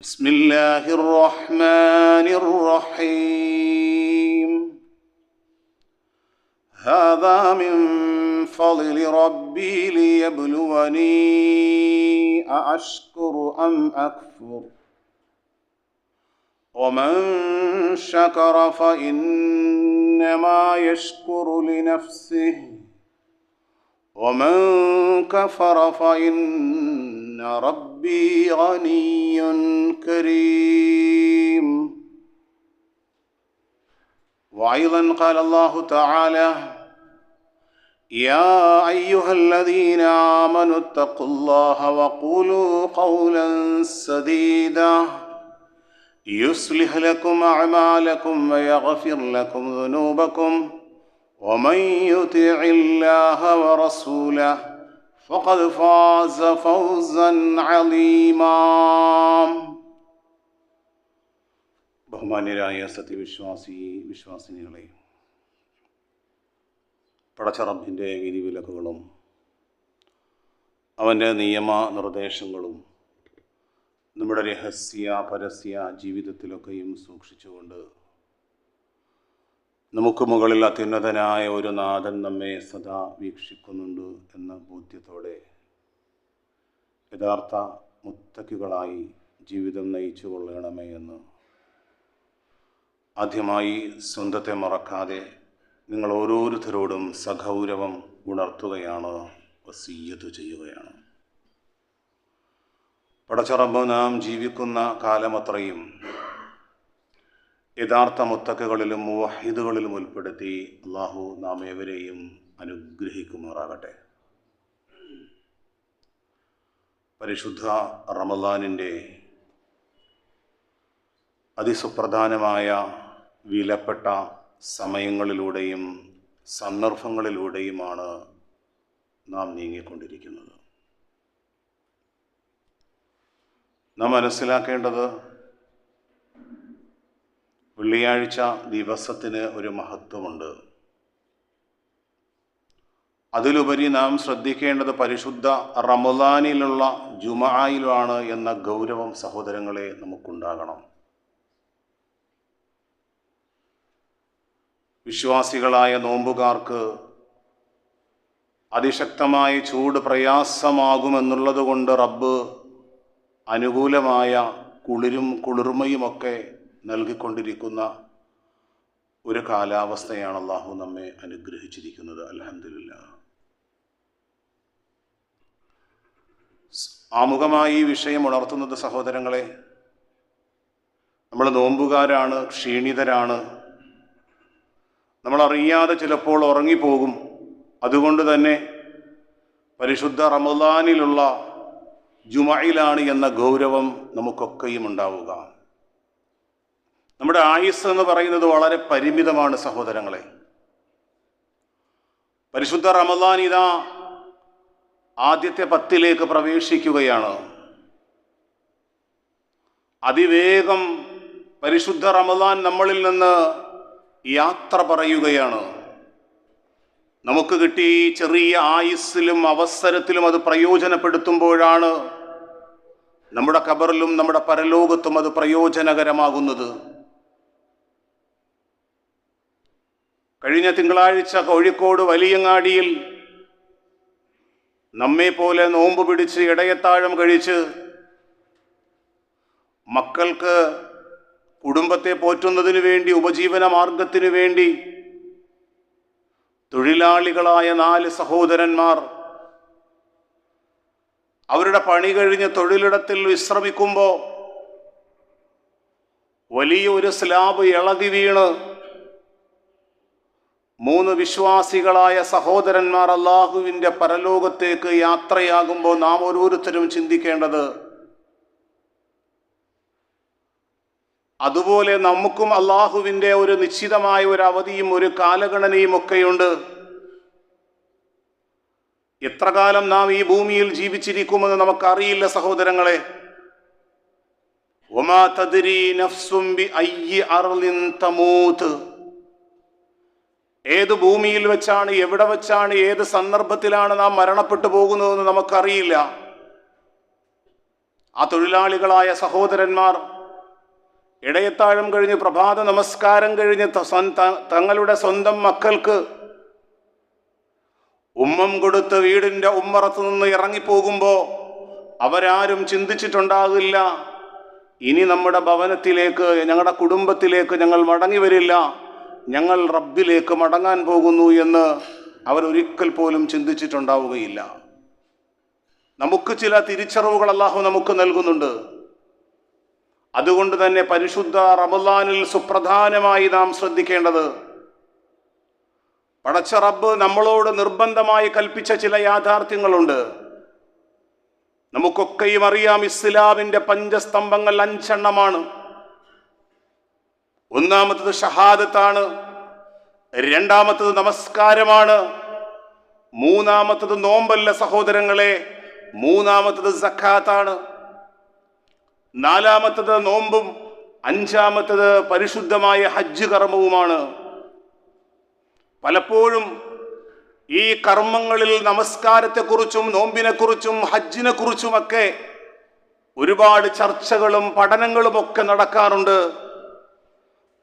بسم الله الرحمن الرحيم هذا من فضل ربي ليبلوني أأشكر أم أكفر ومن شكر فإنما يشكر لنفسه ومن كفر فإن ربي غني كريم. وأيضا قال الله تعالى: يا أيها الذين آمنوا اتقوا الله وقولوا قولا سديدا يصلح لكم أعمالكم ويغفر لكم ذنوبكم ومن يطع الله ورسوله فقد فاز فوزا عظيما. ബഹുമാന്യരായ വിശ്വാസിനികളെ, പടച്ച റബ്ബിൻ്റെ വിധിവിലക്കുകളും അവൻ്റെ നിയമ നിർദ്ദേശങ്ങളും നമ്മുടെ രഹസ്യ പരസ്യ ജീവിതത്തിലൊക്കെയും സൂക്ഷിച്ചുകൊണ്ട് നമുക്ക് മുകളിൽ അത്യുന്നതനായ ഒരു നാഥൻ നമ്മെ സദാ വീക്ഷിക്കുന്നുണ്ട് എന്ന ബോധ്യത്തോടെ യഥാർത്ഥ മുത്തക്കികളായി ജീവിതം നയിച്ചു കൊള്ളണമേ എന്ന് ആദ്യമായി സ്വന്തത്തെ മറക്കാതെ നിങ്ങൾ ഓരോരുത്തരോടും സഗൗരവം ഉണർത്തുകയാണ്, വസിയ്യത്ത് ചെയ്യുകയാണ്. പടച്ച റബ്ബ് നാം ജീവിക്കുന്ന കാലമത്രയും യഥാർത്ഥ മുത്തക്കകളിലും മുവഹിദുകളിലും ഉൾപ്പെടുത്തി അള്ളാഹു നാം ഏവരെയും അനുഗ്രഹിക്കുമാറാകട്ടെ. പരിശുദ്ധ റമളാനിൻ്റെ അതിസുപ്രധാനമായ വിലപ്പെട്ട സമയങ്ങളിലൂടെയും സന്ദർഭങ്ങളിലൂടെയുമാണ് നാം നീങ്ങിക്കൊണ്ടിരിക്കുന്നത്. നാം മനസ്സിലാക്കേണ്ടത്, വെള്ളിയാഴ്ച ദിവസത്തിന് ഒരു മഹത്വമുണ്ട്. അതിലുപരി നാം ശ്രദ്ധിക്കേണ്ടത് പരിശുദ്ധ റമളാനിലുള്ള ജുമുഅയിലാണ് എന്ന ഗൗരവം സഹോദരങ്ങളെ നമുക്കുണ്ടാകണം. വിശ്വാസികളായ നോമ്പുകാർക്ക് അതിശക്തമായ ചൂട് പ്രയാസമാകുമെന്നുള്ളത് കൊണ്ട് റബ്ബ് അനുകൂലമായ കുളിർമയുമൊക്കെ നൽകിക്കൊണ്ടിരിക്കുന്ന ഒരു കാലാവസ്ഥയാണ് അല്ലാഹു നമ്മെ അനുഗ്രഹിച്ചിരിക്കുന്നത്. അൽഹംദുലില്ലാഹ്. ആമുഖമായി ഈ വിഷയം ഉണർത്തുന്നത് സഹോദരങ്ങളെ, നമ്മൾ നോമ്പുകാരാണ്, ക്ഷീണിതരാണ്, നമ്മളറിയാതെ ചിലപ്പോൾ ഉറങ്ങിപ്പോകും. അതുകൊണ്ട് തന്നെ പരിശുദ്ധ റമളാനിലുള്ള ജുമുഅയിലാണ് എന്ന ഗൗരവം നമുക്കൊക്കെയും ഉണ്ടാവുക. നമ്മുടെ ആയുസ് എന്ന് പറയുന്നത് വളരെ പരിമിതമാണ് സഹോദരങ്ങളെ. പരിശുദ്ധ റമളാൻ ഇതാ ആദ്യത്തെ 10 പ്രവേശിക്കുകയാണ്. അതിവേഗം പരിശുദ്ധ റമളാൻ നമ്മളിൽ നിന്ന് യാത്ര പറയുകയാണ്. നമുക്ക് കിട്ടി ചെറിയ ആയുസ്സിലും അവസരത്തിലും അത് പ്രയോജനപ്പെടുത്തുമ്പോഴാണ് നമ്മുടെ ഖബറിലും നമ്മുടെ പരലോകത്തും അത് പ്രയോജനകരമാകുന്നത്. കഴിഞ്ഞ തിങ്കളാഴ്ച കോഴിക്കോട് വലിയങ്ങാടിയിൽ നമ്മെപ്പോലെ നോമ്പ് പിടിച്ച് ഇടയത്താഴം കഴിച്ച് മക്കൾക്ക് കുടുംബത്തെ പോറ്റുന്നതിനു വേണ്ടി, ഉപജീവന മാർഗത്തിനു വേണ്ടി തൊഴിലാളികളായ 4 സഹോദരന്മാർ അവരുടെ പണി കഴിഞ്ഞ് തൊഴിലിടത്തിൽ വിശ്രമിക്കുമ്പോൾ വലിയൊരു സ്ലാബ് ഇളകി വീണ് 3 വിശ്വാസികളായ സഹോദരന്മാർ അള്ളാഹുവിൻ്റെ പരലോകത്തേക്ക് യാത്രയാകുമ്പോൾ നാം ഓരോരുത്തരും ചിന്തിക്കേണ്ടത്, അതുപോലെ നമുക്കും അള്ളാഹുവിൻ്റെ ഒരു നിശ്ചിതമായ ഒരു അവധിയും ഒരു കാലഗണനയും ഒക്കെയുണ്ട്. എത്ര കാലം നാം ഈ ഭൂമിയിൽ ജീവിച്ചിരിക്കുമെന്ന് നമുക്കറിയില്ല സഹോദരങ്ങളെ. വമാ തദ്രി നഫ്സും ബിഅയ്യി അർളിൻ തമൂത്. ഏത് ഭൂമിയിൽ വെച്ചാണ്, എവിടെ വെച്ചാണ്, ഏത് സന്ദർഭത്തിലാണ് നാം മരണപ്പെട്ടു പോകുന്നതെന്ന് നമുക്കറിയില്ല. ആ തൊഴിലാളികളായ സഹോദരന്മാർ ഇടയത്താഴം കഴിഞ്ഞ് പ്രഭാത നമസ്കാരം കഴിഞ്ഞ് തങ്ങളുടെ സ്വന്തം മക്കൾക്ക് ഉമ്മം കൊടുത്ത് വീടിൻ്റെ ഉമ്മറത്ത് നിന്ന് ഇറങ്ങിപ്പോകുമ്പോൾ അവരാരും ചിന്തിച്ചിട്ടുണ്ടാകില്ല, ഇനി നമ്മുടെ ഭവനത്തിലേക്ക്, ഞങ്ങളുടെ കുടുംബത്തിലേക്ക് ഞങ്ങൾ മടങ്ങി വരില്ല, ഞങ്ങൾ റബ്ബിലേക്ക് മടങ്ങാൻ പോകുന്നു എന്ന് അവരൊരിക്കൽ പോലും ചിന്തിച്ചിട്ടുണ്ടാവുകയില്ല. നമുക്ക് ചില തിരിച്ചറിവുകൾ അല്ലാഹു നമുക്ക് നൽകുന്നുണ്ട്. അതുകൊണ്ട് തന്നെ പരിശുദ്ധ റമളാനിൽ സുപ്രധാനമായി നാം ശ്രദ്ധിക്കേണ്ടത്, പടച്ച റബ്ബ് നമ്മളോട് നിർബന്ധമായി കൽപ്പിച്ച ചില യാഥാർത്ഥ്യങ്ങളുണ്ട്. നമുക്കൊക്കെയും അറിയാം, ഇസ്ലാമിൻ്റെ പഞ്ചസ്തംഭങ്ങൾ 5 എണ്ണമാണ്. ഒന്നാമത്തത് ഷഹാദത്താണ്, രണ്ടാമത്തത് നമസ്കാരമാണ്, മൂന്നാമത്തത് നോമ്പല്ല സഹോദരങ്ങളെ, മൂന്നാമത്തത് സക്കാത്താണ്, നാലാമത്തത് നോമ്പും അഞ്ചാമത്തത് പരിശുദ്ധമായ ഹജ്ജ് കർമ്മവുമാണ്. പലപ്പോഴും ഈ കർമ്മങ്ങളിൽ നമസ്കാരത്തെക്കുറിച്ചും നോമ്പിനെക്കുറിച്ചും ഹജ്ജിനെക്കുറിച്ചുമൊക്കെ ഒരുപാട് ചർച്ചകളും പഠനങ്ങളുമൊക്കെ നടക്കാറുണ്ട്.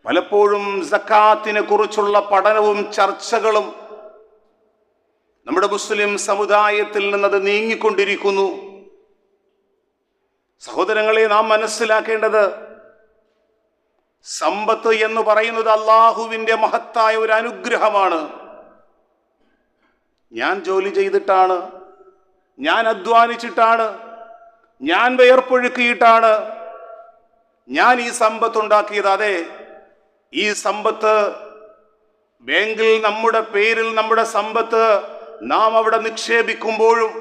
പലപ്പോഴും സക്കാത്തിനെ കുറിച്ചുള്ള പഠനവും ചർച്ചകളും നമ്മുടെ മുസ്ലിം സമുദായത്തിൽ നിന്നത് നീങ്ങിക്കൊണ്ടിരിക്കുന്നു. സഹോദരങ്ങളെ, നാം മനസ്സിലാക്കേണ്ടത്, സമ്പത്ത് എന്ന് പറയുന്നത് അള്ളാഹുവിൻ്റെ മഹത്തായ ഒരു അനുഗ്രഹമാണ്. ഞാൻ ജോലി ചെയ്തിട്ടാണ്, ഞാൻ അധ്വാനിച്ചിട്ടാണ്, ഞാൻ വിയർപ്പൊഴുക്കിയിട്ടാണ് ഞാൻ ഈ സമ്പത്ത് ഉണ്ടാക്കിയത്. അതെ, ഈ സമ്പത്ത് ബാങ്കിൽ നമ്മുടെ പേരിൽ നമ്മുടെ സമ്പത്ത് നാം അവിടെ നിക്ഷേപിക്കുമ്പോഴും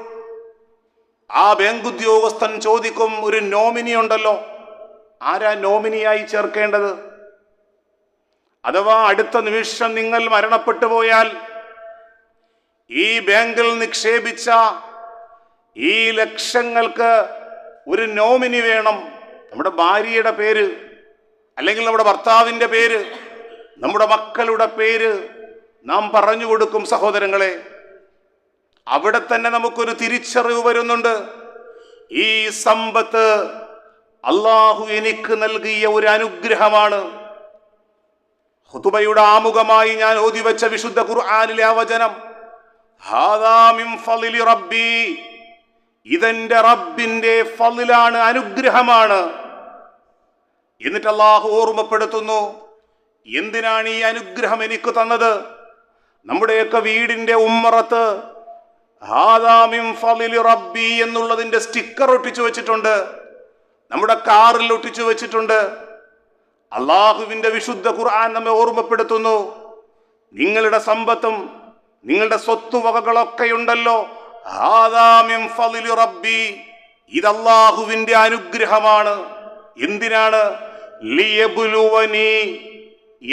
ആ ബാങ്ക് ഉദ്യോഗസ്ഥൻ ചോദിക്കും, ഒരു നോമിനി ഉണ്ടല്ലോ, ആരാ നോമിനിയായി ചേർക്കേണ്ടത്? അഥവാ അടുത്ത നിമിഷം നിങ്ങൾ മരണപ്പെട്ടു പോയാൽ ഈ ബാങ്കിൽ നിക്ഷേപിച്ച ഈ ലക്ഷങ്ങൾക്ക് ഒരു നോമിനി വേണം. നമ്മുടെ ഭാര്യയുടെ പേര്, അല്ലെങ്കിൽ നമ്മുടെ ഭർത്താവിൻ്റെ പേര്, നമ്മുടെ മക്കളുടെ പേര് നാം പറഞ്ഞു കൊടുക്കും. സഹോദരങ്ങളെ, അവിടെ തന്നെ നമുക്കൊരു തിരിച്ചറിവ് വരുന്നുണ്ട്. ഈ സമ്പത്ത് അള്ളാഹു എനിക്ക് നൽകിയ ഒരു അനുഗ്രഹമാണ്. ഖുതുബയുടെ ആമുഖമായി ഞാൻ ഓതി വെച്ച വിശുദ്ധ ഖുർആനിലെ ആ വചനം, ഹാദാ മിൻ ഫളിലി റബ്ബി, ഇതെന്റെ റബ്ബിന്റെ ഫളിലാണ്, അനുഗ്രഹമാണ്. എന്നിട്ട് അള്ളാഹു ഓർമ്മപ്പെടുത്തുന്നു, എന്തിനാണ് ഈ അനുഗ്രഹം എനിക്ക് തന്നത്? നമ്മുടെയൊക്കെ വീടിന്റെ ഉമ്മറത്ത് ഹാദാ മിൻ ഫളിലി റബ്ബി എന്നുള്ളതിന്റെ സ്റ്റിക്കർ ഒട്ടിച്ചു വെച്ചിട്ടുണ്ട്, നമ്മുടെ കാറിൽ ഒട്ടിച്ചു വെച്ചിട്ടുണ്ട്. അള്ളാഹുവിന്റെ വിശുദ്ധ ഖുർആൻ നമ്മെ ഓർമ്മപ്പെടുത്തുന്നു, നിങ്ങളുടെ സമ്പത്തും നിങ്ങളുടെ സ്വത്തുവകകളൊക്കെ ഉണ്ടല്ലോ, ഹാദാ മിൻ ഫളിലി റബ്ബി, ഇത് അള്ളാഹുവിന്റെ അനുഗ്രഹമാണ്. എന്തിനാണ്? ലിയബ്ലുവനി,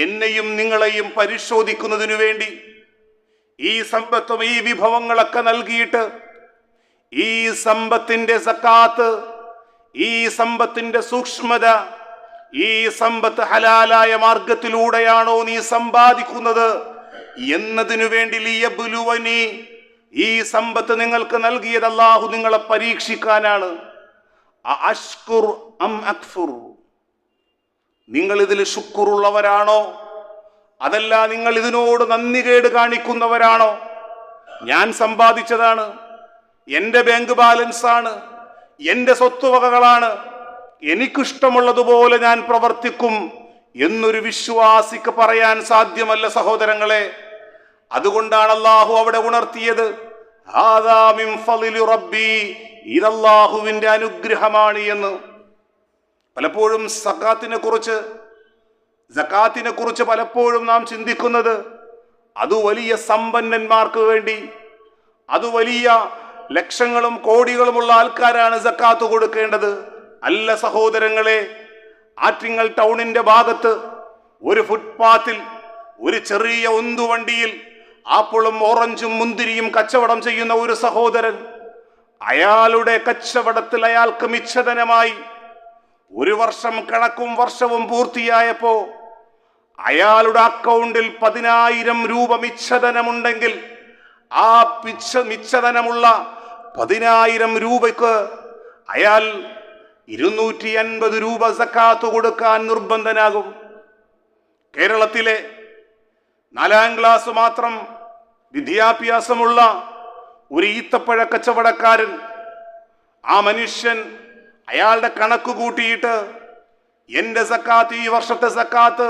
എന്നെയും നിങ്ങളെയും പരിശോധിക്കുന്നതിനു വേണ്ടി. ഈ സമ്പത്തും ഈ വിഭവങ്ങളൊക്കെ നൽകിയിട്ട് ഈ സമ്പത്തിന്റെ സക്കാത്ത്, ഈ സമ്പത്തിന്റെ സൂക്ഷ്മത, ഈ സമ്പത്ത് ഹലാലായ മാർഗത്തിലൂടെയാണോ നീ സമ്പാദിക്കുന്നത് എന്നതിനു വേണ്ടി ലിയബ്ലുവനി, ഈ സമ്പത്ത് നിങ്ങൾക്ക് നൽകിയത് അല്ലാഹു നിങ്ങളെ പരീക്ഷിക്കാനാണ്. അഷ്കുർ അം അക്ഫുർ, നിങ്ങൾ ഇതിൽ ശുക്റുള്ളവരാണോ, അതല്ല നിങ്ങൾ ഇതിനോട് നന്ദികേട് കാണിക്കുന്നവരാണോ? ഞാൻ സമ്പാദിച്ചതാണ്, എൻ്റെ ബാങ്ക് ബാലൻസ് ആണ്, എൻ്റെ സ്വത്തുവകകളാണ്, എനിക്കിഷ്ടമുള്ളതുപോലെ ഞാൻ പ്രവർത്തിക്കും എന്നൊരു വിശ്വാസിക്ക് പറയാൻ സാധ്യമല്ല സഹോദരങ്ങളെ. അതുകൊണ്ടാണ് അല്ലാഹു അവിടെ ഉണർത്തിയത്, ഹാദാ മിൻ ഫളിലി റബ്ബി, ഇത് അല്ലാഹുവിന്റെ അനുഗ്രഹമാണ് എന്ന്. പലപ്പോഴും സക്കാത്തിനെ കുറിച്ച് പലപ്പോഴും നാം ചിന്തിക്കുന്നത്, അത് വലിയ സമ്പന്നന്മാർക്ക് വേണ്ടി, അത് വലിയ ലക്ഷങ്ങളും കോടികളുമുള്ള ആൾക്കാരാണ് സക്കാത്ത് കൊടുക്കേണ്ടത്. അല്ല സഹോദരങ്ങളെ, ആറ്റിങ്ങൽ ടൗണിന്റെ ഭാഗത്ത് ഒരു ഫുട്പാത്തിൽ ഒരു ചെറിയ ഉന്തുവണ്ടിയിൽ ആപ്പിളും ഓറഞ്ചും മുന്തിരിയും കച്ചവടം ചെയ്യുന്ന ഒരു സഹോദരൻ, അയാളുടെ കച്ചവടത്തിൽ അയാൾക്ക് മിച്ചധനമായി ഒരു വർഷം കണക്കും വർഷവും പൂർത്തിയായപ്പോ അയാളുടെ അക്കൗണ്ടിൽ 10,000 രൂപ മിച്ചധനമുണ്ടെങ്കിൽ ആ മിച്ചധനമുള്ള 10,000 രൂപയ്ക്ക് അയാൾ 250 രൂപ സക്കാത്ത് കൊടുക്കാൻ നിർബന്ധനാകും. കേരളത്തിലെ 4ാം ക്ലാസ് മാത്രം വിദ്യാഭ്യാസമുള്ള ഒരു ഈത്തപ്പഴ കച്ചവടക്കാരൻ, ആ മനുഷ്യൻ അയാളുടെ കണക്ക് കൂട്ടിയിട്ട് എന്റെ സക്കാത്ത്, ഈ വർഷത്തെ സക്കാത്ത്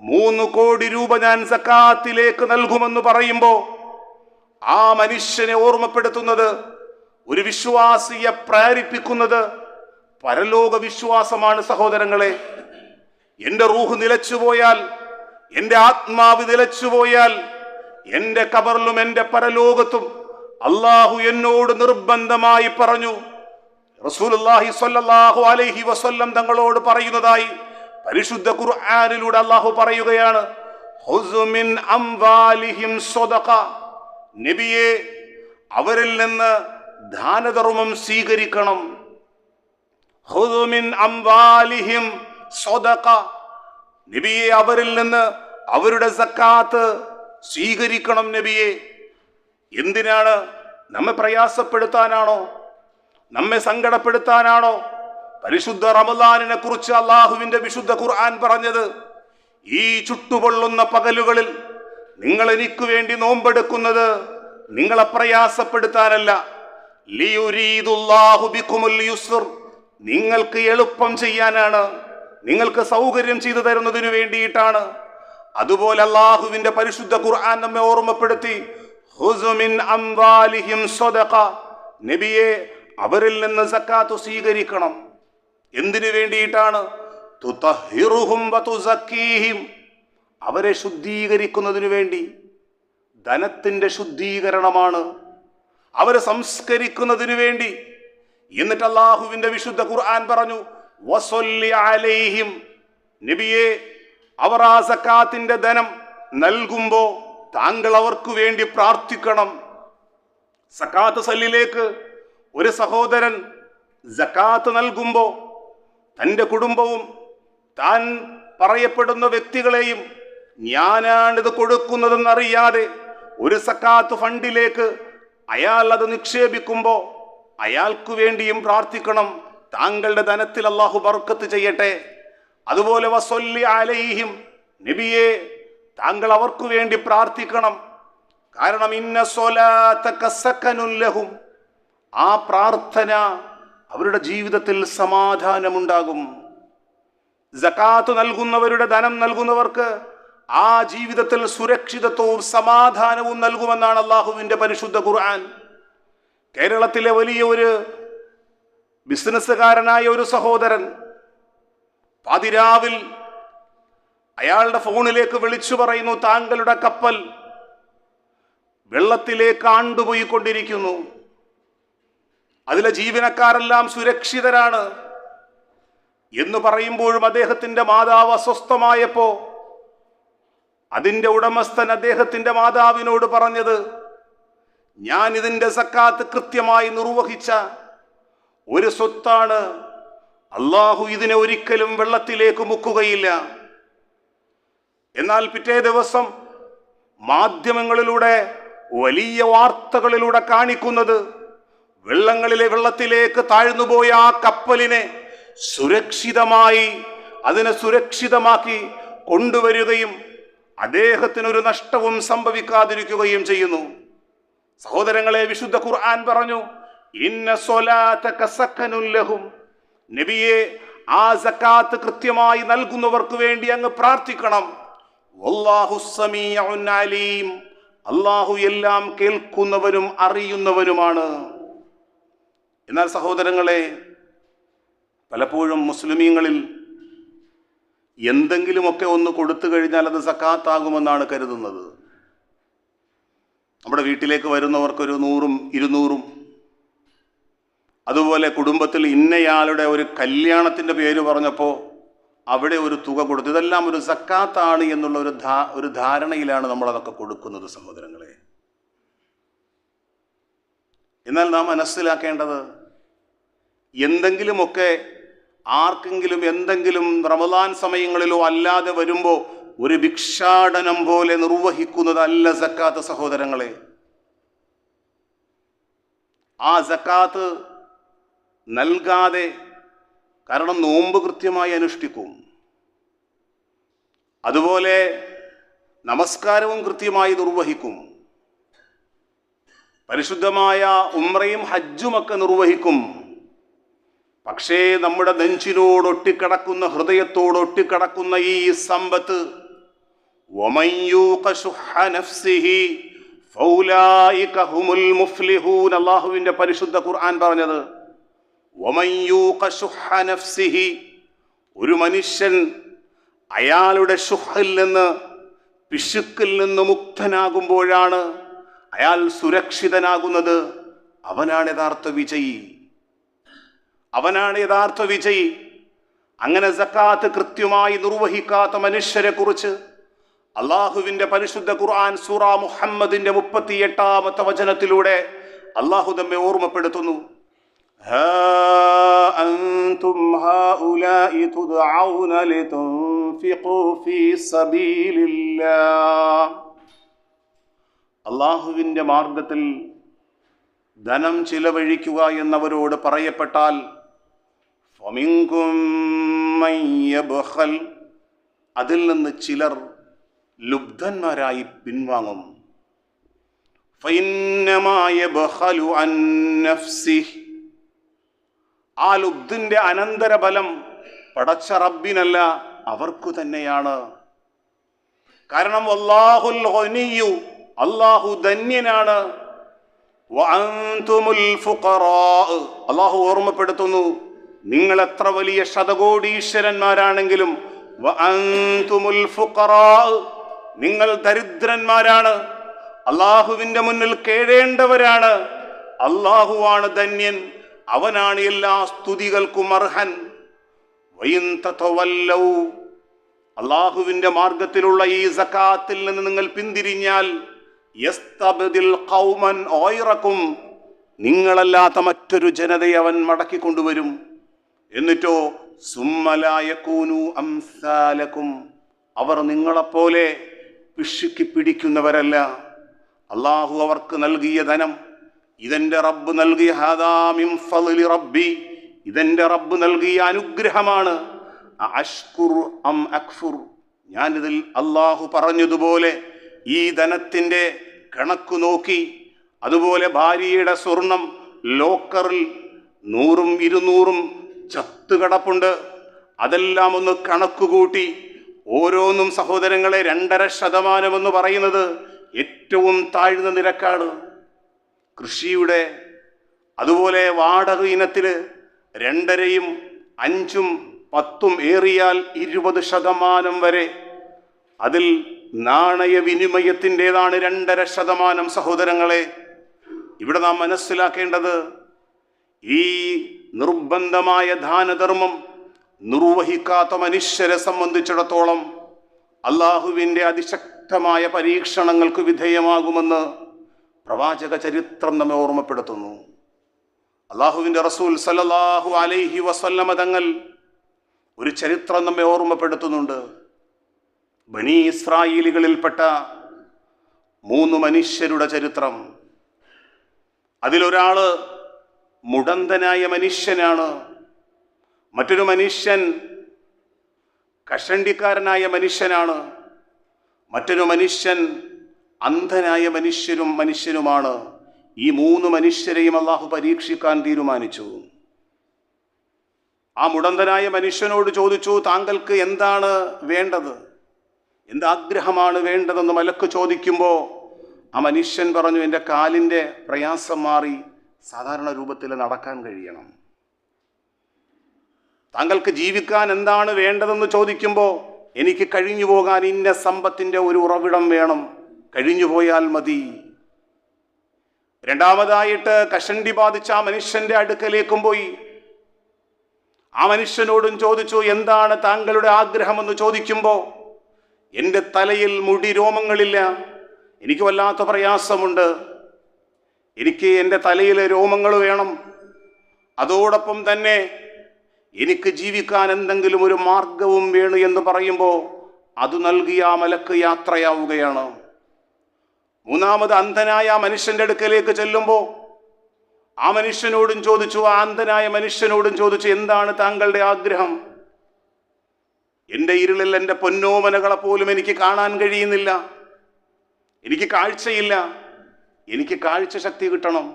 3 കോടി രൂപ ഞാൻ സക്കാത്തിലേക്ക് നൽകുമെന്ന് പറയുമ്പോ ആ മനുഷ്യനെ ഓർമ്മപ്പെടുത്തുന്നത്, ഒരു വിശ്വാസിയെ പ്രേരിപ്പിക്കുന്നത് പരലോക വിശ്വാസമാണ്. സഹോദരങ്ങളെ, എന്റെ റൂഹ് നിലച്ചുപോയാൽ, എന്റെ ആത്മാവ് നിലച്ചുപോയാൽ, എന്റെ ഖബറിലും എന്റെ പരലോകത്തും അള്ളാഹു എന്നോട് നിർബന്ധമായി പറഞ്ഞു, റസൂലുള്ളാഹി സ്വല്ലല്ലാഹു അലൈഹി വസല്ലം തങ്ങളോട് പറയുന്നതായി പരിശുദ്ധ ഖുർആനിലൂടെ അള്ളാഹു പറയുകയാണ്, ഖുസ് മിൻ അംവാലിഹിം സ്വദഖ, നബിയെ അവരിൽ നിന്ന് ദാനധർമ്മം സ്വീകരിക്കണം. ഖുസ് മിൻ അംവാലിഹിം സ്വദഖ, നബിയെ അവരിൽ നിന്ന് അവരുടെ സക്കാത്ത് സ്വീകരിക്കണം. നബിയെ എന്തിനാണ്? നമ്മെ പ്രയാസപ്പെടുത്താനാണോ? നമ്മെ സങ്കടപ്പെടുത്താനാണോ? പരിശുദ്ധ റമദാനിനെ കുറിച്ച് അള്ളാഹുവിന്റെ വിശുദ്ധ ഖുർആൻ പറഞ്ഞത്, ഈ ചുട്ടുപൊള്ളുന്ന പകലുകളിൽ നിങ്ങൾ എനിക്ക് വേണ്ടി നോമ്പെടുക്കുന്നത് നിങ്ങളെ പ്രയാസപ്പെടുത്താനല്ല, ലിയുരീദുല്ലാഹു ബികുമുൽ യുസ്ർ, നിങ്ങൾക്ക് എളുപ്പം ചെയ്യാനാണ്, നിങ്ങൾക്ക് സൗകര്യം ചെയ്തു തരുന്നതിനു വേണ്ടിയിട്ടാണ്. അതുപോലെ അള്ളാഹുവിന്റെ പരിശുദ്ധ ഖുർആൻ നമ്മെ ഓർമ്മപ്പെടുത്തി, ഖുസ് മിൻ അംവാലിഹിം സ്വദഖ, നബിയെ അവരിൽ നിന്ന് സക്കാത്ത് സ്വീകരിക്കണം. എന്തിനു വേണ്ടിയിട്ടാണ്? തുതഹിറുഹും വതുസക്കീഹിം, അവരെ ശുദ്ധീകരിക്കുന്നതിനു വേണ്ടി. ധനത്തിന്റെ ശുദ്ധീകരണമാണ്, അവരെ സംസ്കരിക്കുന്നതിനു വേണ്ടി. എന്നിട്ട് അള്ളാഹുവിന്റെ വിശുദ്ധ ഖുർആൻ പറഞ്ഞു, വസല്ലി അലൈഹിം, നബിയെ അവർ ആ സക്കാത്തിന്റെ ധനം നൽകുമ്പോ താങ്കൾ അവർക്ക് വേണ്ടി പ്രാർത്ഥിക്കണം. സക്കാത്ത് സല്ലിലേക്ക് ഒരു സഹോദരൻ സക്കാത്ത് നൽകുമ്പോ തൻ്റെ കുടുംബവും താൻ പറയപ്പെടുന്ന വ്യക്തികളെയും ഞാനാണിത് കൊടുക്കുന്നതെന്നറിയാതെ ഒരു സക്കാത്ത് ഫണ്ടിലേക്ക് അയാൾ അത് നിക്ഷേപിക്കുമ്പോ അയാൾക്ക് വേണ്ടിയും പ്രാർത്ഥിക്കണം, താങ്കളുടെ ധനത്തിൽ അല്ലാഹു ബർക്കത്ത് ചെയ്യട്ടെ. അതുപോലെ വസല്ലി അലൈഹിം, നബിയെ താങ്കൾ അവർക്ക് വേണ്ടി പ്രാർത്ഥിക്കണം. കാരണം ഇന്ന സ്വലാത്തക സകനുൻ ലഹും, ആ പ്രാർത്ഥന അവരുടെ ജീവിതത്തിൽ സമാധാനമുണ്ടാകും. സകാത്ത് നൽകുന്നവരുടെ, ധനം നൽകുന്നവർക്ക് ആ ജീവിതത്തിൽ സുരക്ഷിതത്വവും സമാധാനവും നൽകുമെന്നാണ് അള്ളാഹുവിന്റെ പരിശുദ്ധ ഖുർആൻ. കേരളത്തിലെ വലിയ ഒരു ബിസിനസ്സുകാരനായ ഒരു സഹോദരൻ പാതിരാവിൽ അയാളുടെ ഫോണിലേക്ക് വിളിച്ചു പറയുന്നു, താങ്കളുടെ കപ്പൽ വെള്ളത്തിലേക്ക് ആണ്ടുപോയിക്കൊണ്ടിരിക്കുന്നു, അതിലെ ജീവനക്കാരെല്ലാം സുരക്ഷിതരാണ് എന്ന് പറയുമ്പോഴും അദ്ദേഹത്തിന്റെ മാതാവ് അസ്വസ്ഥമായപ്പോ അതിന്റെ ഉടമസ്ഥൻ അദ്ദേഹത്തിന്റെ മാതാവിനോട് പറഞ്ഞത്, ഞാൻ ഇതിന്റെ സക്കാത്ത് കൃത്യമായി നിർവഹിച്ച ഒരു സ്വത്താണ്, അള്ളാഹു ഇതിനെ ഒരിക്കലും വെള്ളത്തിലേക്ക് മുക്കുകയില്ല. എന്നാൽ പിറ്റേ ദിവസം മാധ്യമങ്ങളിലൂടെ വലിയ വാർത്തകളിലൂടെ കാണിക്കുന്നത്, വെള്ളത്തിലേക്ക് താഴ്ന്നുപോയ ആ കപ്പലിനെ സുരക്ഷിതമാക്കി കൊണ്ടുവരികയും അദ്ദേഹത്തിനൊരു നഷ്ടവും സംഭവിക്കാതിരിക്കുകയും ചെയ്യുന്നു. സഹോദരങ്ങളെ, വിശുദ്ധ ഖുർആൻ പറഞ്ഞു, ഇന്ന സ്വലാത്തക സകനുൻ ലഹും, നബിയെ ആ സക്കാത്ത് കൃത്യമായി നൽകുന്നവർക്ക് വേണ്ടി അങ്ങ് പ്രാർത്ഥിക്കണം. വല്ലാഹു സമീഉൻ അലീം, അല്ലാഹു എല്ലാം കേൾക്കുന്നവനും അറിയുന്നവനുമാണ്. എന്നാൽ സഹോദരങ്ങളെ, പലപ്പോഴും മുസ്ലിമീങ്ങളിൽ എന്തെങ്കിലുമൊക്കെ ഒന്ന് കൊടുത്തു കഴിഞ്ഞാൽ അത് സക്കാത്താകുമെന്നാണ് കരുതുന്നത്. നമ്മുടെ വീട്ടിലേക്ക് വരുന്നവർക്കൊരു 100ഉം 200ഉം, അതുപോലെ കുടുംബത്തിൽ ഇന്നയാളുടെ ഒരു കല്യാണത്തിൻ്റെ പേര് പറഞ്ഞപ്പോൾ അവിടെ ഒരു തുക കൊടുത്തു, ഇതെല്ലാം ഒരു സക്കാത്താണ് എന്നുള്ള ഒരു ധാരണയിലാണ് നമ്മളതൊക്കെ കൊടുക്കുന്നത് സഹോദരങ്ങളെ. എന്നാൽ നാം മനസ്സിലാക്കേണ്ടത്, എന്തെങ്കിലുമൊക്കെ ആർക്കെങ്കിലും എന്തെങ്കിലും റമദാൻ സമയങ്ങളിലോ അല്ലാതെ വരുമ്പോൾ ഒരു ഭിക്ഷാടനം പോലെ നിർവഹിക്കുന്നതല്ല സക്കാത്ത് സഹോദരങ്ങളെ. ആ സക്കാത്ത് നൽകാതെ കാരണം നോമ്പ് കൃത്യമായി അനുഷ്ഠിക്കും, അതുപോലെ നമസ്കാരവും കൃത്യമായി നിർവഹിക്കും, പരിശുദ്ധമായ ഉംറയും ഹജ്ജുമൊക്കെ നിർവഹിക്കും. പക്ഷേ നമ്മുടെ നെഞ്ചിനോട് ഒട്ടിക്കിടക്കുന്ന, ഹൃദയത്തോട് ഒട്ടിക്കിടക്കുന്ന ഈ സമ്പത്ത്, വമൻ യൂഖ ശുഹ്ഹ നഫ്സിഹി ഫൗലായിക ഹുമുൽ മുഫ്ലിഹൂൻ, അല്ലാഹുവിന്റെ പരിശുദ്ധ ഖുർആൻ പറഞ്ഞത്. വമൻ യൂഖ ശുഹ്ഹ നഫ്സിഹി, ഒരു മനുഷ്യൻ അയാളുടെ ശുഹ്ഹിൽ നിന്ന്, പിശുക്കിൽ നിന്ന് മുക്തനാകുമ്പോഴാണ് അയാൾ സുരക്ഷിതനാകുന്നത്. അവനാണ് യഥാർത്ഥ വിജയി, അവനാണ് യഥാർത്ഥ വിജയി. അങ്ങനെ സക്കാത്ത് കൃത്യമായി നിർവഹിക്കാത്ത മനുഷ്യരെ കുറിച്ച് അള്ളാഹുവിന്റെ പരിശുദ്ധ ഖുർആൻ സൂറ മുഹമ്മദിന്റെ 38-ാമത്തെ വചനത്തിലൂടെ അള്ളാഹു നമ്മെ ഓർമ്മപ്പെടുത്തുന്നു. ഹാ അൻതും ഹൗലാഇ തുദ്ഔന ലിതുൻഫിഖൂ ഫീ സബീലില്ലാഹ്, അള്ളാഹുവിന്റെ മാർഗത്തിൽ ധനം ചിലവഴിക്കുക എന്നവരോട് പറയപ്പെട്ടാൽ ഫമിൻകും മൻ യബ്ഖൽ, അതിൽ നിന്ന് ചിലർ ലുബ്ധന്മാരായി പിൻവാങ്ങും. ഫഇന്നമാ യബ്ഖലു അൻ നഫ്സിഹി, ആ ലുബ്ധിന്റെ അനന്തരഫലം പടച്ച റബ്ബിനല്ല, അവർക്കു തന്നെയാണ്. കാരണം വല്ലാഹുൽ ഗനിയ്യു, അല്ലാഹു ധന്യനാണ്. വഅൻതുമുൽ ഫുഖറാ, അല്ലാഹു ഓർമ്മപ്പെടുത്തുന്നു, നിങ്ങൾ എത്ര വലിയ ശതകോടീശ്വരന്മാരാണെങ്കിലും വഅൻതുമുൽ ഫുഖറാ, നിങ്ങൾ ദരിദ്രന്മാരാണ്, അള്ളാഹുവിന്റെ മുന്നിൽ കേഴേണ്ടവരാണ്. അള്ളാഹുവാണ് ധന്യൻ, അവനാണ് എല്ലാ സ്തുതികൾക്കും അർഹൻ. വഇൻ തതവല്ലൗ, അള്ളാഹുവിന്റെ മാർഗത്തിലുള്ള ഈ സക്കാത്തിൽ നിന്ന് നിങ്ങൾ പിന്തിരിഞ്ഞാൽ യസ്തബ്ദിൽ ഖൗമൻ ഗൈറക്കും, നിങ്ങളല്ലാത്ത മറ്റൊരു ജനതയെ അവൻ മടക്കി കൊണ്ടുവരും. എന്നിട്ടോ സുമ്മ ലാ യകൂനു അംസാലക്കും, അവർ നിങ്ങളെപ്പോലെ പിശുക്കി പിടിക്കുന്നവരല്ല. അള്ളാഹു അവർക്ക് നൽകിയ ധനം, ഇതെന്റെ റബ്ബ് നൽകിയ, ഹാദാ മിൻ ഫളി റബ്ബി, ഇതെന്റെ റബ്ബ് നൽകിയ അനുഗ്രഹമാണ്. അഷ്കുർ അം അക്ഫുർ, ഞാനിതിൽ അള്ളാഹു പറഞ്ഞതുപോലെ ഈ ധനത്തിൻ്റെ കണക്ക് നോക്കി, അതുപോലെ ഭാര്യയുടെ സ്വർണം ലോക്കറിൽ 100ഉം 200ഉം ചത്തുകിടപ്പുണ്ട്, അതെല്ലാം ഒന്ന് കണക്കുകൂട്ടി, ഓരോന്നും സഹോദരങ്ങളെ 2.5% എന്ന് പറയുന്നത് ഏറ്റവും താഴ്ന്ന നിരക്കാണ്. കൃഷിയുടെ അതുപോലെ വാടക ഇനത്തിൽ 2.5%, 5%, 10% ഏറിയാൽ 20% വരെ. അതിൽ നാണയ വിനിമയത്തിൻ്റെതാണ് 2.5% സഹോദരങ്ങളെ. ഇവിടെ നാം മനസ്സിലാക്കേണ്ടത്, ഈ നിർബന്ധമായ ദാനധർമ്മം നിർവഹിക്കാത്ത മനുഷ്യരെ സംബന്ധിച്ചിടത്തോളം അള്ളാഹുവിൻ്റെ അതിശക്തമായ പരീക്ഷണങ്ങൾക്ക് വിധേയമാകുമെന്ന് പ്രവാചക ചരിത്രം നമ്മെ ഓർമ്മപ്പെടുത്തുന്നു. അള്ളാഹുവിൻ്റെ റസൂൽ സല്ലല്ലാഹു അലൈഹി വസല്ലമ തങ്ങൾ ഒരു ചരിത്രം നമ്മെ ഓർമ്മപ്പെടുത്തുന്നുണ്ട്. ബനി ഇസ്രായേലികളിൽപ്പെട്ട 3 മനുഷ്യരുടെ ചരിത്രം. അതിലൊരാള് മുടന്തനായ മനുഷ്യനാണ്, മറ്റൊരു മനുഷ്യൻ കഷണ്ടിക്കാരനായ മനുഷ്യനാണ്, മറ്റൊരു മനുഷ്യൻ അന്ധനായ മനുഷ്യനുമാണ്. ഈ 3 മനുഷ്യരെയും അള്ളാഹു പരീക്ഷിക്കാൻ തീരുമാനിച്ചു. ആ മുടന്തനായ മനുഷ്യനോട് ചോദിച്ചു, താങ്കൾക്ക് എന്താണ് വേണ്ടത്, എന്താഗ്രഹമാണ് വേണ്ടതെന്ന് മലക്ക് ചോദിക്കുമ്പോൾ ആ മനുഷ്യൻ പറഞ്ഞു, എൻ്റെ കാലിൻ്റെ പ്രയാസം മാറി സാധാരണ രൂപത്തിൽ നടക്കാൻ കഴിയണം. താങ്കൾക്ക് ജീവിക്കാൻ എന്താണ് വേണ്ടതെന്ന് ചോദിക്കുമ്പോൾ, എനിക്ക് കഴിഞ്ഞു പോകാൻ ഇന്ന സമ്പത്തിൻ്റെ ഒരു ഉറവിടം വേണം, കഴിഞ്ഞു പോയാൽ മതി. രണ്ടാമതായിട്ട് കഷണ്ടി ബാധിച്ച ആ മനുഷ്യന്റെ അടുക്കലേക്കും പോയി. ആ മനുഷ്യനോടും ചോദിച്ചു, എന്താണ് താങ്കളുടെ ആഗ്രഹമെന്ന് ചോദിക്കുമ്പോൾ, എൻ്റെ തലയിൽ മുടി രോമങ്ങളില്ല, എനിക്ക് വല്ലാത്ത പ്രയാസമുണ്ട്, എനിക്ക് എൻ്റെ തലയിലെ രോമങ്ങൾ വേണം, അതോടൊപ്പം തന്നെ എനിക്ക് ജീവിക്കാൻ എന്തെങ്കിലും ഒരു മാർഗവും വേണം എന്ന് പറയുമ്പോൾ അത് നൽകിയ ആ മലക്ക് യാത്രയാവുകയാണ്. മൂന്നാമത് അന്ധനായ മനുഷ്യന്റെ അടുക്കലേക്ക് ചെല്ലുമ്പോൾ ആ മനുഷ്യനോടും ചോദിച്ചു, ആ അന്ധനായ മനുഷ്യനോടും ചോദിച്ചു, എന്താണ് താങ്കളുടെ ആഗ്രഹം? എൻ്റെ ഇരുളിൽ എൻ്റെ പൊന്നോമനകളെ പോലും എനിക്ക് കാണാൻ കഴിയുന്നില്ല, എനിക്ക് കാഴ്ചയില്ല, എനിക്ക് കാഴ്ച ശക്തി കിട്ടണം.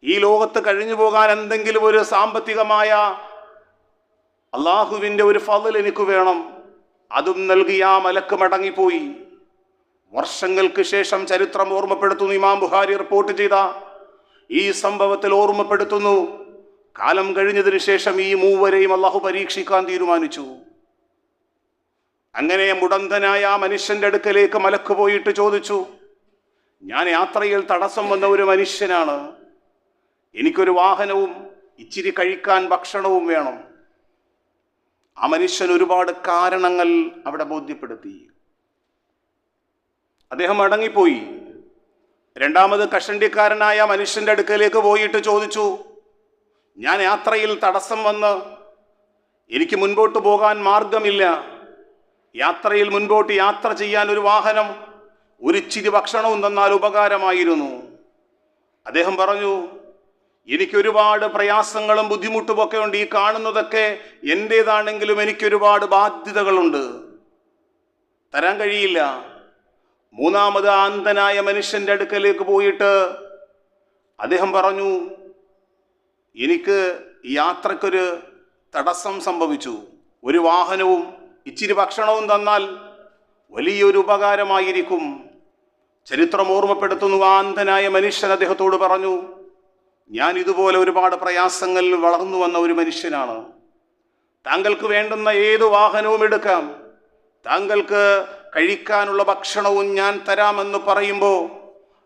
ഈ ലോകത്ത് കഴിഞ്ഞു പോകാൻ എന്തെങ്കിലും ഒരു സാമ്പത്തികമായ അള്ളാഹുവിൻ്റെ ഒരു ഫളൽ എനിക്ക് വേണം. അതും നൽകി ആ മലക്ക് മടങ്ങിപ്പോയി. വർഷങ്ങൾക്ക് ശേഷം ചരിത്രം ഓർമ്മപ്പെടുത്തുന്നു, ഇമാം ബുഖാരി റിപ്പോർട്ട് ചെയ്ത ഈ സംഭവത്തിൽ ഓർമ്മപ്പെടുത്തുന്നു, കാലം കഴിഞ്ഞതിന് ശേഷം ഈ മൂവരെയും അള്ളാഹു പരീക്ഷിക്കാൻ തീരുമാനിച്ചു. അങ്ങനെ മുടന്തനായ ആ മനുഷ്യന്റെ അടുക്കലേക്ക് മലക്ക് പോയിട്ട് ചോദിച്ചു, ഞാൻ യാത്രയിൽ തടസ്സം വന്ന ഒരു മനുഷ്യനാണ്, എനിക്കൊരു വാഹനവും ഇച്ചിരി കഴിക്കാൻ ഭക്ഷണവും വേണം. ആ മനുഷ്യൻ ഒരുപാട് കാരണങ്ങൾ അവിടെ ബോധ്യപ്പെടുത്തി. അദ്ദേഹം മടങ്ങിപ്പോയി. രണ്ടാമത് കഷണ്ടിക്കാരനായ മനുഷ്യന്റെ അടുക്കലേക്ക് പോയിട്ട് ചോദിച്ചു, ഞാൻ യാത്രയിൽ തടസ്സം വന്ന് എനിക്ക് മുൻപോട്ട് പോകാൻ മാർഗമില്ല, യാത്രയിൽ മുൻപോട്ട് യാത്ര ചെയ്യാൻ ഒരു വാഹനം, ഒരിച്ചിരി ഭക്ഷണവും തന്നാൽ ഉപകാരമായിരുന്നു. അദ്ദേഹം പറഞ്ഞു, എനിക്കൊരുപാട് പ്രയാസങ്ങളും ബുദ്ധിമുട്ടുമൊക്കെ ഉണ്ട്, ഈ കാണുന്നതൊക്കെ എൻ്റേതാണെങ്കിലും എനിക്കൊരുപാട് ബാധ്യതകളുണ്ട്, തരാൻ കഴിയില്ല. മൂന്നാമത് അന്ധനായ മനുഷ്യന്റെ അടുക്കലേക്ക് പോയിട്ട് അദ്ദേഹം പറഞ്ഞു, എനിക്ക് യാത്രക്കൊരു തടസ്സം സംഭവിച്ചു, ഒരു വാഹനവും ഇച്ചിരി ഭക്ഷണവും തന്നാൽ വലിയൊരു ഉപകാരമായിരിക്കും. ചരിത്രം ഓർമ്മപ്പെടുത്തുന്നു, ആ അന്ധനായ മനുഷ്യൻ അദ്ദേഹത്തോട് പറഞ്ഞു, ഞാൻ ഇതുപോലെ ഒരുപാട് പ്രയാസങ്ങളിൽ വളർന്നു വന്ന ഒരു മനുഷ്യനാണ്, താങ്കൾക്ക് വേണ്ടുന്ന ഏത് വാഹനവും എടുക്കാം, താങ്കൾക്ക് കഴിക്കാനുള്ള ഭക്ഷണവും ഞാൻ തരാമെന്ന് പറയുമ്പോൾ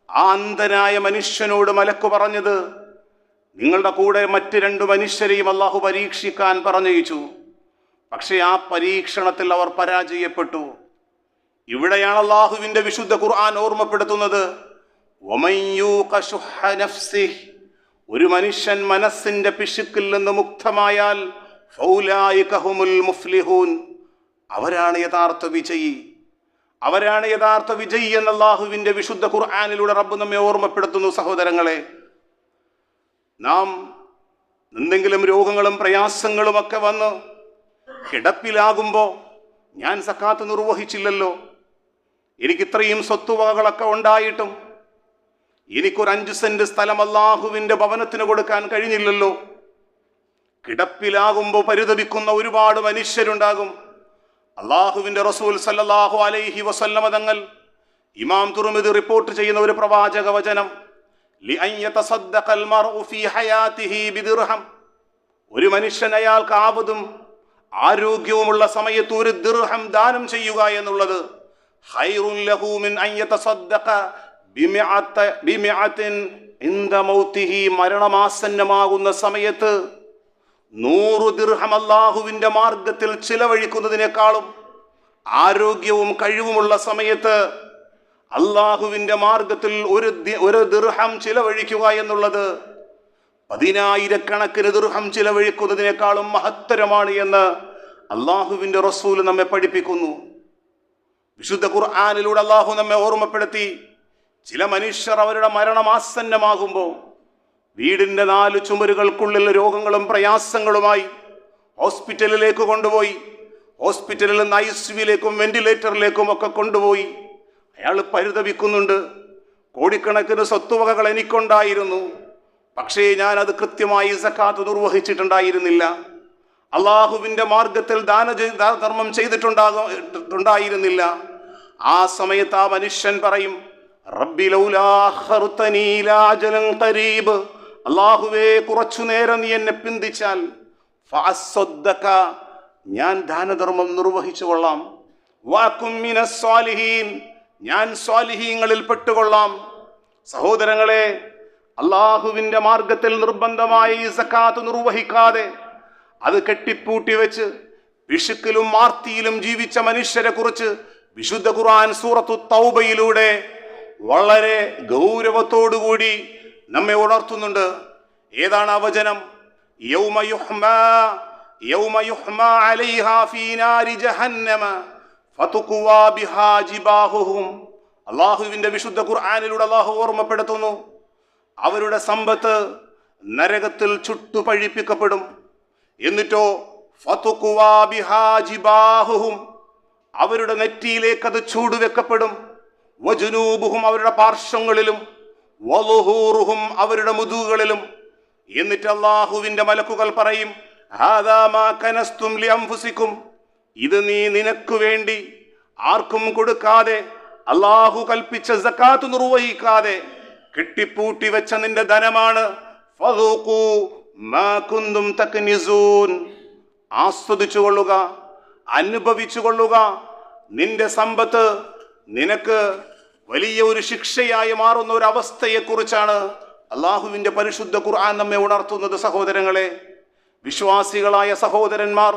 ആ അന്ധനായ മനുഷ്യനോട് മലക്ക് പറഞ്ഞത്, നിങ്ങളുടെ കൂടെ മറ്റ് 2 മനുഷ്യരെയും അള്ളാഹു പരീക്ഷിക്കാൻ പറഞ്ഞയച്ചു, പക്ഷേ ആ പരീക്ഷണത്തിൽ അവർ പരാജയപ്പെട്ടു. ഇവിടെയാണ് അള്ളാഹുവിന്റെ വിശുദ്ധ ഖുർആൻ ഓർമ്മപ്പെടുത്തുന്നത്, ഒരു മനുഷ്യൻ മനസ്സിന്റെ പിശുക്കിൽ നിന്ന് മുക്തമായാൽ ഫൗലായിക ഹുമുൽ മുഫ്ലിഹൂൻ, അവരാണ് യഥാർത്ഥ വിജയി, അവരാണ് യഥാർത്ഥ വിജയി എന്ന് അള്ളാഹുവിന്റെ വിശുദ്ധ ഖുർആനിലൂടെ റബ്ബ് നമ്മെ ഓർമ്മപ്പെടുത്തുന്നു. സഹോദരങ്ങളെ, നാം എന്തെങ്കിലും രോഗങ്ങളും പ്രയാസങ്ങളും ഒക്കെ വന്ന് കിടപ്പിലാകുമ്പോൾ ഞാൻ സക്കാത്ത് നിർവഹിച്ചില്ലല്ലോ, എനിക്കിത്രയും സ്വത്തുവകകളൊക്കെ ഉണ്ടായിട്ടും എനിക്കൊരു 5 സെന്റ് സ്ഥലം അള്ളാഹുവിന്റെ ഭവനത്തിന് കൊടുക്കാൻ കഴിഞ്ഞില്ലല്ലോ. കിടപ്പിലാകുമ്പോൾ പരിതപിക്കുന്ന ഒരുപാട് മനുഷ്യരുണ്ടാകും. അള്ളാഹുവിന്റെ റസൂൽ സല്ലല്ലാഹു അലൈഹി വസല്ലമ തങ്ങൾ ഇമാം തുർമിദി റിപ്പോർട്ട് ചെയ്യുന്ന ഒരു പ്രവാചക വചനം, ലിഅൻ യതസദ്ദഖൽ മർഉ ഫീ ഹയാതിഹി ബിദിർഹം, ഒരു മനുഷ്യൻ അയാൾക്ക് ആവതും ആരോഗ്യവുമുള്ള സമയത്ത് ഒരു ദിർഹം ദാനം ചെയ്യുക എന്നുള്ളത് ഖൈറുൻ ലഹു മിൻ അൻ യതസദ്ദഖ ബിമിഅത്തിൻ ഇൻദ മൗതിഹി, മരണമാസന്നമാകുന്ന സമയത്ത് 100 ദിർഹം അല്ലാഹുവിന്റെ മാർഗത്തിൽ ചിലവഴിക്കുന്നതിനേക്കാളും ആരോഗ്യവും കഴിവുമുള്ള സമയത്ത് അല്ലാഹുവിന്റെ മാർഗത്തിൽ ഒരു ദിർഹം ചിലവഴിക്കുക എന്നുള്ളത് 10,000 ദിർഹം ചിലവഴിക്കുന്നതിനേക്കാളും മഹത്തരമാണ് എന്ന് അല്ലാഹുവിന്റെ റസൂൽ നമ്മെ പഠിപ്പിക്കുന്നു. വിശുദ്ധ ഖുർആനിലൂടെ അല്ലാഹു നമ്മെ ഓർമ്മപ്പെടുത്തി, ചില മനുഷ്യർ അവരുടെ മരണമാസന്നമാകുമ്പോൾ വീടിൻ്റെ 4 ചുമരുകൾക്കുള്ളിൽ രോഗങ്ങളും പ്രയാസങ്ങളുമായി ഹോസ്പിറ്റലിലേക്ക് കൊണ്ടുപോയി, ഹോസ്പിറ്റലിൽ നിന്ന് ICUവിലേക്കും വെന്റിലേറ്ററിലേക്കും ഒക്കെ കൊണ്ടുപോയി അയാൾ പരിതപിക്കുന്നുണ്ട്, കോടിക്കണക്കിന് സ്വത്തുവകകൾ എനിക്കുണ്ടായിരുന്നു, പക്ഷേ ഞാൻ അത് കൃത്യമായി സക്കാത്ത് നിർവഹിച്ചിട്ടുണ്ടായിരുന്നില്ല, അള്ളാഹുവിന്റെ മാർഗത്തിൽ ദാനധർമ്മം ചെയ്തിട്ടുണ്ടായിരുന്നില്ല. ആ സമയത്ത് ആ മനുഷ്യൻ പറയും, റബ്ബി ലൗലാ അഖർതനീ ഇലാ അജലിൻ ഖരീബ്, അല്ലാഹുവേ കുറച്ചു നേരം നീ എന്നെ പിന്തിച്ചാൽ ഫഅസ്സദ്ദക, ഞാൻ ദാനധർമ്മം നിർവഹിച്ചു കൊള്ളാം, വഅകും മിനസ് സ്വാലിഹീൻ, ഞാൻ സ്വാലിഹീങ്ങളിൽ പെട്ടുകൊള്ളാം. സഹോദരങ്ങളെ, അള്ളാഹുവിന്റെ മാർഗത്തിൽ നിർബന്ധമായി സക്കാത്ത് നിർവഹിക്കാതെ അത് കെട്ടിപ്പൂട്ടി വെച്ച് പിശുക്കിലും മാർത്തിയിലും ജീവിച്ച മനുഷ്യരെ കുറിച്ച് വിശുദ്ധ ഖുർആൻ സൂറത്തു തൗബയിലൂടെ വളരെ ഗൗരവത്തോടുകൂടി നമ്മെ ഉണർത്തുന്നുണ്ട്. ഏതാണ് ആ വചനം? യൗമ യുഹ്മാ അലൈഹാ ഫീ നാരി ജഹന്നമ ഫതുഖ്വാ ബിഹാ ജിബാഹുഹും. അല്ലാഹുവിന്റെ വിശുദ്ധ ഖുർആനിലൂടെ അല്ലാഹു ഓർമ്മപ്പെടുത്തുന്നു, അവരുടെ സമ്പത്ത് നരകത്തിൽ ചുട്ടുപഴിപ്പിക്കപ്പെടും. എന്നിട്ടോ ഫതുഖ്വാ ബിഹാ ജിബാഹുഹും, അവരുടെ നെറ്റിയിലേക്ക് അത് ചൂടുവെക്കപ്പെടും. വജുനൂബുഹും, അവരുടെ പാർശ്വങ്ങളിലും. വളുഹൂറുഹും, അവരുടെ മുതുകുകളിലും. എന്നിട്ട് അല്ലാഹുവിന്റെ മലക്കുകൾ പറയും, ഹാദാ മാ കനസ്തും ലിഅൻഫുസിക്കും, ഇത് നീ നിനക്ക് വേണ്ടി ആർക്കും കൊടുക്കാതെ, അല്ലാഹു കൽപ്പിച്ച സകാത്ത് നിർവഹിക്കാതെ കെട്ടിപ്പൂട്ടി വെച്ച നിന്റെ ധനമാണ്. ഫദൂഖൂ മാ കുന്തും തക്നിസൂൻ, ആസ്വദിച്ചു കൊള്ളുക, അനുഭവിച്ചു കൊള്ളുക. നിന്റെ സമ്പത്ത് നിനക്ക് വലിയ ഒരു ശിക്ഷയായി മാറുന്ന ഒരു അവസ്ഥയെക്കുറിച്ചാണ് അള്ളാഹുവിന്റെ പരിശുദ്ധ ഖുർആൻ നമ്മെ ഉണർത്തുന്നത്. സഹോദരങ്ങളെ, വിശ്വാസികളായ സഹോദരന്മാർ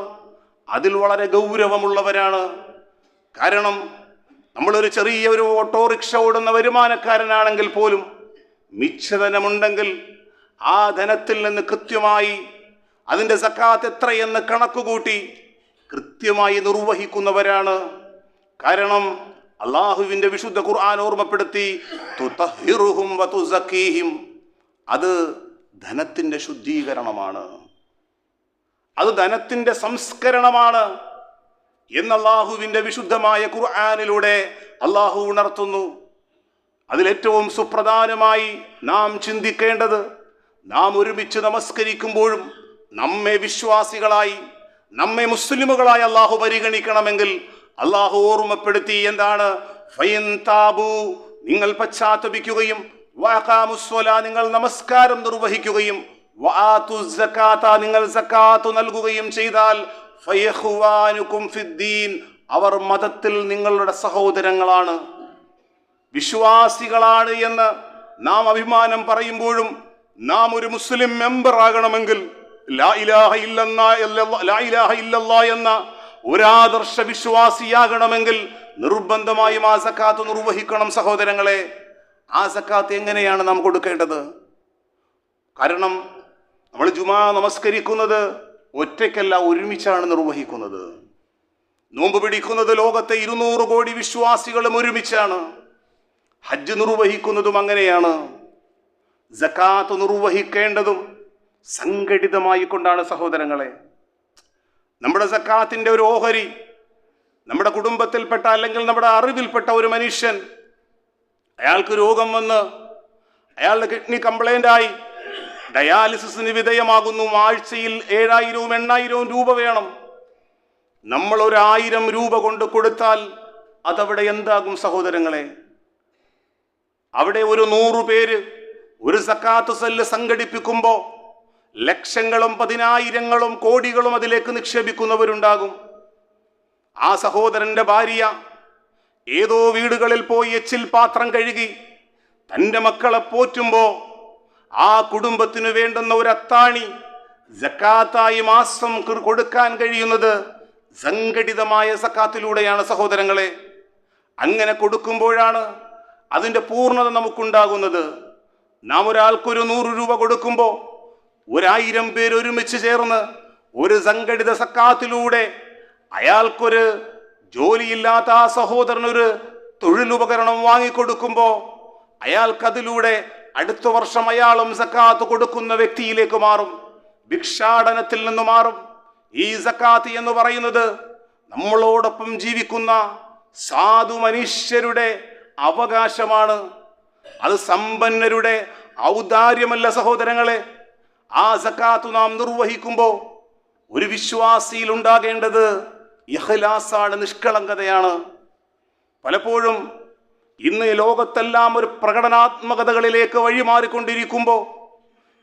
അതിൽ വളരെ ഗൗരവമുള്ളവരാണ്. കാരണം നമ്മളൊരു ചെറിയ ഒരു ഓട്ടോറിക്ഷ ഓടുന്ന വരുമാനക്കാരനാണെങ്കിൽ പോലും മിച്ചധനമുണ്ടെങ്കിൽ ആ ധനത്തിൽ നിന്ന് കൃത്യമായി അതിൻ്റെ സക്കാത്ത് എത്രയെന്ന് കണക്കുകൂട്ടി കൃത്യമായി നിർവഹിക്കുന്നവരാണ്. കാരണം അള്ളാഹുവിന്റെ വിശുദ്ധ ഖുർആൻ ഓർമ്മപ്പെടുത്തി, തുതഹിറുഹും വതുസക്കീഹിം, അത് ധനത്തിന്റെ ശുദ്ധീകരണമാണ്, അത് ധനത്തിന്റെ സംസ്കരണമാണ് എന്ന് അള്ളാഹുവിന്റെ വിശുദ്ധമായ ഖുർആനിലൂടെ അള്ളാഹു ഉണർത്തുന്നു. അതിലേറ്റവും സുപ്രധാനമായി നാം ചിന്തിക്കേണ്ടത്, നാം ഒരുമിച്ച് നമസ്കരിക്കുമ്പോഴും നമ്മെ വിശ്വാസികളായി, നമ്മെ മുസ്ലിമുകളായി അള്ളാഹു പരിഗണിക്കണമെങ്കിൽ അള്ളാഹു ഓർമ്മപ്പെടുത്തി എന്താണ്? ഫൈൻ താബു, നിങ്ങൾ പശ്ചാത്തപിക്കുകയും, വഅഖാമുസ്സലാ, നിങ്ങൾ നമസ്കാരം നിർവഹിക്കുകയും, വആതുസ് സകാത, നിങ്ങൾ സകാത്ത് നൽകുകയും ചെയ്താൽ, ഫയഖ്വാനുകും ഫിദ്ദീൻ, അവർ മതത്തിൽ നിങ്ങളുടെ സഹോദരങ്ങളാണ്, വിശ്വാസികളാണ് എന്ന് നാം അഭിമാനം പറയുമ്പോഴും നാം ഒരു മുസ്ലിം മെമ്പർ ആകണമെങ്കിൽ ലാ ഇലാഹ ഇല്ലല്ലാഹ് എന്ന ഒരാദർശ വിശ്വാസിയാകണമെങ്കിൽ നിർബന്ധമായും ആ സക്കാത്ത് നിർവഹിക്കണം. സഹോദരങ്ങളെ, ആ സക്കാത്ത് എങ്ങനെയാണ് നാം കൊടുക്കേണ്ടത്? കാരണം നമ്മൾ ജുമാ നമസ്കരിക്കുന്നത് ഒറ്റയ്ക്കല്ല, ഒരുമിച്ചാണ് നിർവഹിക്കുന്നത്. നോമ്പ് പിടിക്കുന്നത് ലോകത്തെ 200 കോടി വിശ്വാസികളും ഒരുമിച്ചാണ്. ഹജ്ജ് നിർവഹിക്കുന്നതും അങ്ങനെയാണ്. സക്കാത്ത് നിർവഹിക്കേണ്ടതും സംഘടിതമായി കൊണ്ടാണ്. സഹോദരങ്ങളെ, നമ്മുടെ സക്കാത്തിന്റെ ഒരു ഓഹരി നമ്മുടെ കുടുംബത്തിൽപ്പെട്ട അല്ലെങ്കിൽ നമ്മുടെ അറിവിൽപ്പെട്ട ഒരു മനുഷ്യൻ, അയാൾക്ക് രോഗം വന്ന് അയാളുടെ കിഡ്നി കംപ്ലൈന്റ് ആയി ഡയാലിസിന് വിധേയമാകുന്നു. ആഴ്ചയിൽ 7000 8000 രൂപ വേണം. നമ്മൾ 1000 രൂപ കൊണ്ട് കൊടുത്താൽ അതവിടെ എന്താകും സഹോദരങ്ങളെ? അവിടെ ഒരു 100 പേര് ഒരു സക്കാത്ത് സെല്ല് സംഘടിപ്പിക്കുമ്പോൾ ലക്ഷങ്ങളും 10,000ങ്ങളും കോടികളും അതിലേക്ക് നിക്ഷേപിക്കുന്നവരുണ്ടാകും. ആ സഹോദരന്റെ ഭാര്യ ഏതോ വീടുകളിൽ പോയി എച്ചിൽ പാത്രം കഴുകി തൻ്റെ മക്കളെ പോറ്റുമ്പോൾ ആ കുടുംബത്തിന് വേണ്ടുന്ന ഒരു അത്താണി സക്കാത്തായി മാസം കൊടുക്കാൻ കഴിയുന്നത് സംഘടിതമായ സക്കാത്തിലൂടെയാണ്. സഹോദരങ്ങളെ, അങ്ങനെ കൊടുക്കുമ്പോഴാണ് അതിൻ്റെ പൂർണ്ണത നമുക്കുണ്ടാകുന്നത്. നാം ഒരാൾക്കൊരു 100 രൂപ കൊടുക്കുമ്പോൾ 1000 പേര് ഒരുമിച്ച് ചേർന്ന് ഒരു സംഘടിത സക്കാത്തിലൂടെ അയാൾക്കൊരു ജോലിയില്ലാത്ത ആ സഹോദരനൊരു തൊഴിലുപകരണം വാങ്ങിക്കൊടുക്കുമ്പോൾ അയാൾക്കതിലൂടെ അടുത്ത വർഷം അയാളും സക്കാത്ത് കൊടുക്കുന്ന വ്യക്തിയിലേക്ക് മാറും, ഭിക്ഷാടനത്തിൽ നിന്ന് മാറും. ഈ സക്കാത്ത് എന്ന് പറയുന്നത് നമ്മളോടൊപ്പം ജീവിക്കുന്ന സാധു മനുഷ്യരുടെ അവകാശമാണ്. അത് സമ്പന്നരുടെ ഔദാര്യമല്ല സഹോദരങ്ങളെ. ആ സക്കാത്ത് നാം നിർവഹിക്കുമ്പോൾ ഒരു വിശ്വാസിയിൽ ഉണ്ടാകേണ്ടത് ഇഖ്ലാസാണ്, നിഷ്കളങ്കതയാണ്. പലപ്പോഴും ഇന്ന് ലോകത്തെല്ലാം ഒരു പ്രകടനാത്മകതകളിലേക്ക് വഴിമാറിക്കൊണ്ടിരിക്കുമ്പോൾ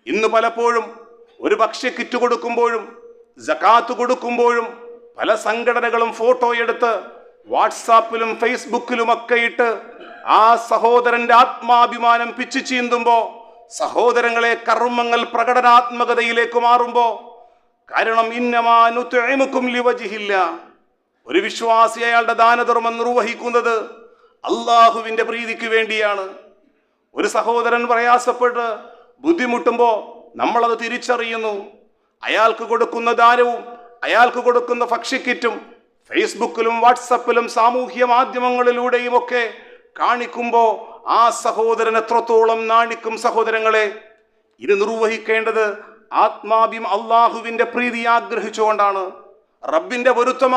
ഇന്ന് പലപ്പോഴും ഒരു ഭക്ഷ്യക്കിറ്റ് കൊടുക്കുമ്പോഴും സക്കാത്ത് കൊടുക്കുമ്പോഴും പല സംഘടനകളും ഫോട്ടോ എടുത്ത് വാട്സാപ്പിലും ഫേസ്ബുക്കിലുമൊക്കെ ഇട്ട് ആ സഹോദരന്റെ ആത്മാഭിമാനം പിച്ചു ചീന്തുമ്പോൾ സഹോദരങ്ങളെ കർമ്മങ്ങൾ പ്രകടനാത്മകതയിലേക്ക് മാറുമ്പോൾ, കാരണം ഇന്നമാ നുത്ഇമുകും ലിവജ്ഹില്ല, ഒരു വിശ്വാസി അയാളുടെ ദാനധർമ്മം നിർവഹിക്കുന്നത് അള്ളാഹുവിന്റെ പ്രീതിക്ക് വേണ്ടിയാണ്. ഒരു സഹോദരൻ പ്രയാസപ്പെട്ട് ബുദ്ധിമുട്ടുമ്പോൾ നമ്മളത് തിരിച്ചറിയുന്നു. അയാൾക്ക് കൊടുക്കുന്ന ദാനവും അയാൾക്ക് കൊടുക്കുന്ന ഭക്ഷ്യക്കിറ്റും ഫേസ്ബുക്കിലും വാട്സപ്പിലും സാമൂഹ്യ മാധ്യമങ്ങളിലൂടെയും ഒക്കെ കാണിക്കുമ്പോൾ ആ സഹോദരൻ എത്രത്തോളം നാണിക്കും. സഹോദരങ്ങളെ, ഇത് നിർവഹിക്കേണ്ടത് ആത്മാവിം അള്ളാഹുവിന്റെ പ്രീതി ആഗ്രഹിച്ചുകൊണ്ടാണ്, റബ്ബിന്റെ പൊരുത്തം